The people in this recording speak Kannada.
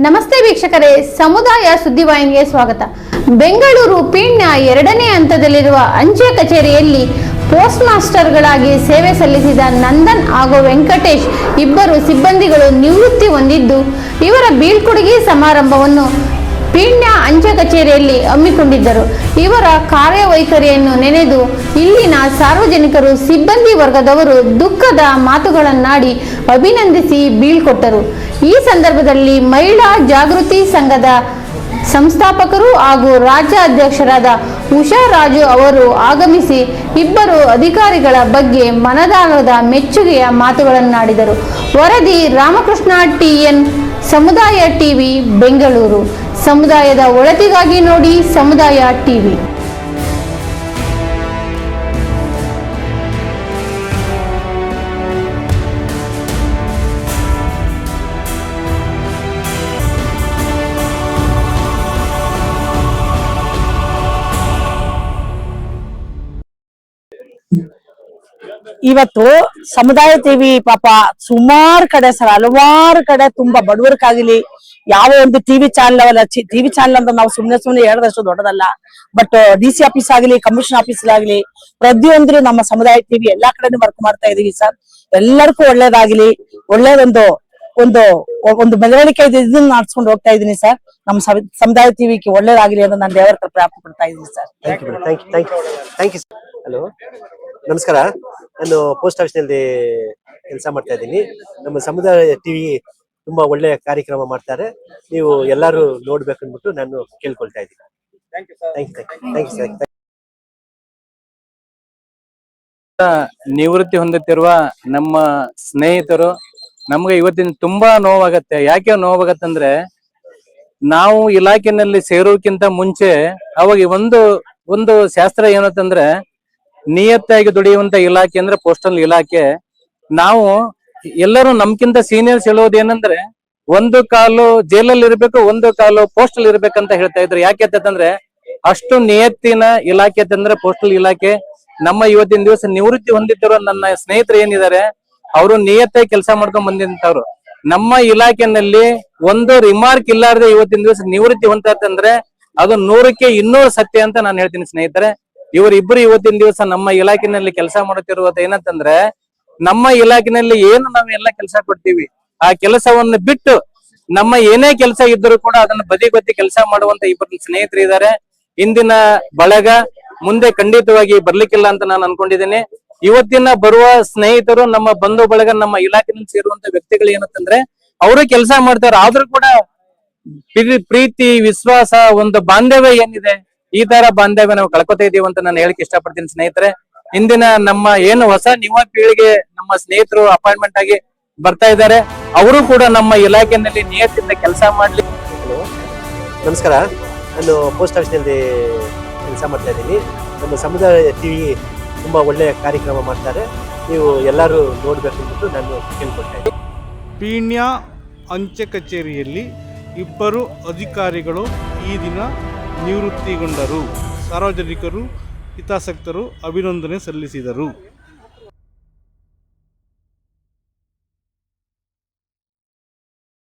ನಮಸ್ತೆ ವೀಕ್ಷಕರೇ, ಸಮುದಾಯ ಸುದ್ದಿವಾಹಿನಿಗೆ ಸ್ವಾಗತ. ಬೆಂಗಳೂರು ಪೀಣ್ಯ 2ನೇ ಹಂತದಲ್ಲಿರುವ ಅಂಚೆ ಕಚೇರಿಯಲ್ಲಿ ಪೋಸ್ಟ್ ಮಾಸ್ಟರ್ಗಳಾಗಿ ಸೇವೆ ಸಲ್ಲಿಸಿದ ನಂದನ್ ಹಾಗೂ ವೆಂಕಟೇಶ್ ಇಬ್ಬರು ಸಿಬ್ಬಂದಿಗಳು ನಿವೃತ್ತಿ ಹೊಂದಿದ್ದು, ಇವರ ಬೀಳ್ಕೊಡುಗೆ ಸಮಾರಂಭವನ್ನು ಪೀಣ್ಯ ಅಂಚೆ ಕಚೇರಿಯಲ್ಲಿ ಹಮ್ಮಿಕೊಂಡಿದ್ದರು. ಇವರ ಕಾರ್ಯವೈಖರಿಯನ್ನು ನೆನೆದು ಇಲ್ಲಿನ ಸಾರ್ವಜನಿಕರು, ಸಿಬ್ಬಂದಿ ವರ್ಗದವರು ದುಃಖದ ಮಾತುಗಳನ್ನಾಡಿ ಅಭಿನಂದಿಸಿ ಬೀಳ್ಕೊಟ್ಟರು. ಈ ಸಂದರ್ಭದಲ್ಲಿ ಮಹಿಳಾ ಜಾಗೃತಿ ಸಂಘದ ಸಂಸ್ಥಾಪಕರು ಹಾಗೂ ರಾಜ್ಯ ಅಧ್ಯಕ್ಷರಾದ ಉಷಾ ರಾಜು ಅವರು ಆಗಮಿಸಿ ಇಬ್ಬರು ಅಧಿಕಾರಿಗಳ ಬಗ್ಗೆ ಮನದಾಳದ ಮೆಚ್ಚುಗೆಯ ಮಾತುಗಳನ್ನಾಡಿದರು. ವರದಿ ರಾಮಕೃಷ್ಣ TN, ಸಮುದಾಯ ಟಿವಿ, ಬೆಂಗಳೂರು. ಸಮುದಾಯದ ಒಳಿತಿಗಾಗಿ ನೋಡಿ ಸಮುದಾಯ ಟಿವಿ. ಇವತ್ತು ಸಮುದಾಯ ಟಿವಿ ಪಾಪ ಸುಮಾರು ಕಡೆ ಸರ್, ಹಲವಾರು ಕಡೆ ತುಂಬಾ ಬಡವರಿಗಾಗಿಲಿ ಯಾವ ಒಂದು ಟಿವಿ ಚಾನಲ್ ಟಿವಿ ಚಾನಲ್ ಅಂತ ನಾವು ಸುಮ್ನೆ ಹೇಳದಷ್ಟು ದೊಡ್ಡದಲ್ಲ. ಬಟ್ DC ಆಫೀಸ್ ಆಗಲಿ, ಕಮಿಷನ್ ಆಫೀಸ್ ಆಗ್ಲಿ, ಪ್ರತಿಯೊಂದ್ರು ನಮ್ಮ ಸಮುದಾಯ ಟಿವಿ ಎಲ್ಲಾ ಕಡೆ ವರ್ಕ್ ಮಾಡ್ತಾ ಇದೀವಿ ಸರ್. ಎಲ್ಲರಿಗೂ ಒಳ್ಳೇದಾಗ್ಲಿ, ಒಳ್ಳೇದೊಂದು ಒಂದು ಒಂದು ಬೆಳವಣಿಗೆ ಇದನ್ನ ನಡ್ಸ್ಕೊಂಡು ಹೋಗ್ತಾ ಇದೀನಿ ಸರ್. ನಮ್ಮ ಸಮುದಾಯ ಟಿವಿಗೆ ಒಳ್ಳೇದಾಗ್ಲಿ ಅಂತ ನಾನು ದೇವರ ಹತ್ರ ಪ್ರಾರ್ಥನೆ ಪಡ್ತಾ ಇದೀನಿ ಸರ್. Thank you. ಹಲೋ, ನಮಸ್ಕಾರ. ನಾನು ಪೋಸ್ಟ್ ಆಫೀಸ್ ನಲ್ಲಿ ಕೆಲಸ ಮಾಡ್ತಾ ಇದ್ದೀನಿ. ನಮ್ಮ ಸಮುದಾಯ ಟಿವಿ ತುಂಬಾ ಒಳ್ಳೆ ಕಾರ್ಯಕ್ರಮ ಮಾಡ್ತಾರೆ. ನೀವು ಎಲ್ಲರೂ ನೋಡ್ಬೇಕು ಅಂದ್ಬಿಟ್ಟು ನಾನು ಕೇಳ್ಕೊಳ್ತಾ ಇದ್ದೀನಿ. Thank you sir. ನಿವೃತ್ತಿ ಹೊಂದುತ್ತಿರುವ ನಮ್ಮ ಸ್ನೇಹಿತರು, ನಮ್ಗೆ ಇವತ್ತಿನ ತುಂಬಾ ನೋವಾಗತ್ತೆ. ಯಾಕೆ ನೋವಾಗತ್ತಂದ್ರೆ, ನಾವು ಇಲಾಖೆನಲ್ಲಿ ಸೇರೋಕ್ಕಿಂತ ಮುಂಚೆ ಅವಾಗ ಒಂದು ಶಾಸ್ತ್ರ ಏನಂತಂದ್ರೆ, ನಿಯತ್ತಾಗಿ ದುಡಿಯುವಂತ ಇಲಾಖೆ ಅಂದ್ರೆ ಪೋಸ್ಟಲ್ ಇಲಾಖೆ. ನಾವು ಎಲ್ಲರೂ ನಮ್ಕಿಂತ ಸೀನಿಯರ್ಸ್ ಹೇಳೋದೇನಂದ್ರೆ, ಒಂದು ಕಾಲು ಜೈಲಲ್ಲಿ ಇರ್ಬೇಕು, ಒಂದು ಕಾಲು ಪೋಸ್ಟಲ್ ಇರ್ಬೇಕಂತ ಹೇಳ್ತಾ ಇದ್ರು. ಯಾಕೆ ಅಂತಂದ್ರೆ ಅಷ್ಟು ನಿಯತ್ತಿನ ಇಲಾಖೆ ಅಂತಂದ್ರೆ ಪೋಸ್ಟಲ್ ಇಲಾಖೆ. ನಮ್ಮ ಇವತ್ತಿನ ದಿವಸ ನಿವೃತ್ತಿ ಹೊಂದಿದ್ದರು ನನ್ನ ಸ್ನೇಹಿತರು ಏನಿದ್ದಾರೆ, ಅವರು ನಿಯತ್ತಾಗಿ ಕೆಲಸ ಮಾಡ್ಕೊಂಡ್ ಬಂದಿದ್ದವ್ರು. ನಮ್ಮ ಇಲಾಖೆನಲ್ಲಿ ಒಂದು ರಿಮಾರ್ಕ್ ಇಲ್ಲಾರ್ದೆ ಇವತ್ತಿನ ದಿವಸ ನಿವೃತ್ತಿ ಹೊಂದತ್ತಂದ್ರೆ ಅದು 100ಕ್ಕೆ 200 ಸತ್ಯ ಅಂತ ನಾನು ಹೇಳ್ತೀನಿ ಸ್ನೇಹಿತರೆ. ಇವರಿಬ್ಬರು ಇವತ್ತಿನ ದಿವಸ ನಮ್ಮ ಇಲಾಖೆನಲ್ಲಿ ಕೆಲಸ ಮಾಡುತ್ತಿರುವುದು ಏನಂತಂದ್ರೆ, ನಮ್ಮ ಇಲಾಖೆನಲ್ಲಿ ಏನು ನಾವೆಲ್ಲ ಕೆಲಸ ಕೊಡ್ತೀವಿ, ಆ ಕೆಲಸವನ್ನು ಬಿಟ್ಟು ನಮ್ಮ ಏನೇ ಕೆಲಸ ಇದ್ದರೂ ಕೂಡ ಅದನ್ನ ಬದಿಗೊತ್ತಿ ಕೆಲಸ ಮಾಡುವಂತ ಇಬ್ಬರು ಸ್ನೇಹಿತರು ಇದ್ದಾರೆ. ಇಂದಿನ ಬಳಗ ಮುಂದೆ ಖಂಡಿತವಾಗಿ ಬರ್ಲಿಕ್ಕಿಲ್ಲ ಅಂತ ನಾನು ಅನ್ಕೊಂಡಿದ್ದೀನಿ. ಇವತ್ತಿನ ಬರುವ ಸ್ನೇಹಿತರು ನಮ್ಮ ಬಂಧು ಬಳಗ, ನಮ್ಮ ಇಲಾಖೆನಲ್ಲಿ ಸೇರುವಂತ ವ್ಯಕ್ತಿಗಳು ಏನಂತಂದ್ರೆ, ಅವರು ಕೆಲಸ ಮಾಡ್ತಾರೆ. ಆದ್ರೂ ಕೂಡ ಪ್ರೀತಿ, ವಿಶ್ವಾಸ, ಒಂದು ಬಾಂಧವ್ಯ ಏನಿದೆ, ಈ ತರ ಬಾಂಧವ್ಯ ನಾವು ಕಳ್ಕೊತಾ ಇದೀವಿ ಅಂತ ನಾನು ಹೇಳಕ್ ಇಷ್ಟಪಡ್ತೀನಿ ಸ್ನೇಹಿತರೆ. ಇಂದಿನ ನಮ್ಮ ಏನು ಹೊಸ ಯುವ ಪೀಳಿಗೆ ನಮ್ಮ ಸ್ನೇಹಿತರು ಅಪಾಯಿಂಟ್ಮೆಂಟ್ ಆಗಿ ಬರ್ತಾ ಇದ್ದಾರೆ, ಅವರು ಕೂಡ ನಮ್ಮ ಇಲಾಖೆಯಲ್ಲಿ ನಿಯತ್ತಿಂದ ಕೆಲಸ ಮಾಡ್ಲಿ. ಹಲೋ, ನಮಸ್ಕಾರ. ನಾನು ಪೋಸ್ಟ್ ಆಫೀಸ್ ನಲ್ಲಿ ಕೆಲಸ ಮಾಡ್ತಾ ಇದ್ದೀನಿ. ನಮ್ಮ ಸಮುದಾಯ ಟಿವಿ ತುಂಬಾ ಒಳ್ಳೆ ಕಾರ್ಯಕ್ರಮ ಮಾಡ್ತಾರೆ. ನೀವು ಎಲ್ಲರೂ ನೋಡ್ಬೇಕು ಅಂದ್ಬಿಟ್ಟು ನಾನು ಕೇಳ್ಕೊಳ್ತಾ ಇದ್ದೀನಿ. ಪೀಣ್ಯ ಅಂಚೆ ಕಚೇರಿಯಲ್ಲಿ ಇಬ್ಬರು ಅಧಿಕಾರಿಗಳು ಈ ದಿನ ನಿವೃತ್ತಿಗೊಂಡರು. ಸಾರ್ವಜನಿಕರು, ಹಿತಾಸಕ್ತರು ಅಭಿನಂದನೆ ಸಲ್ಲಿಸಿದರು.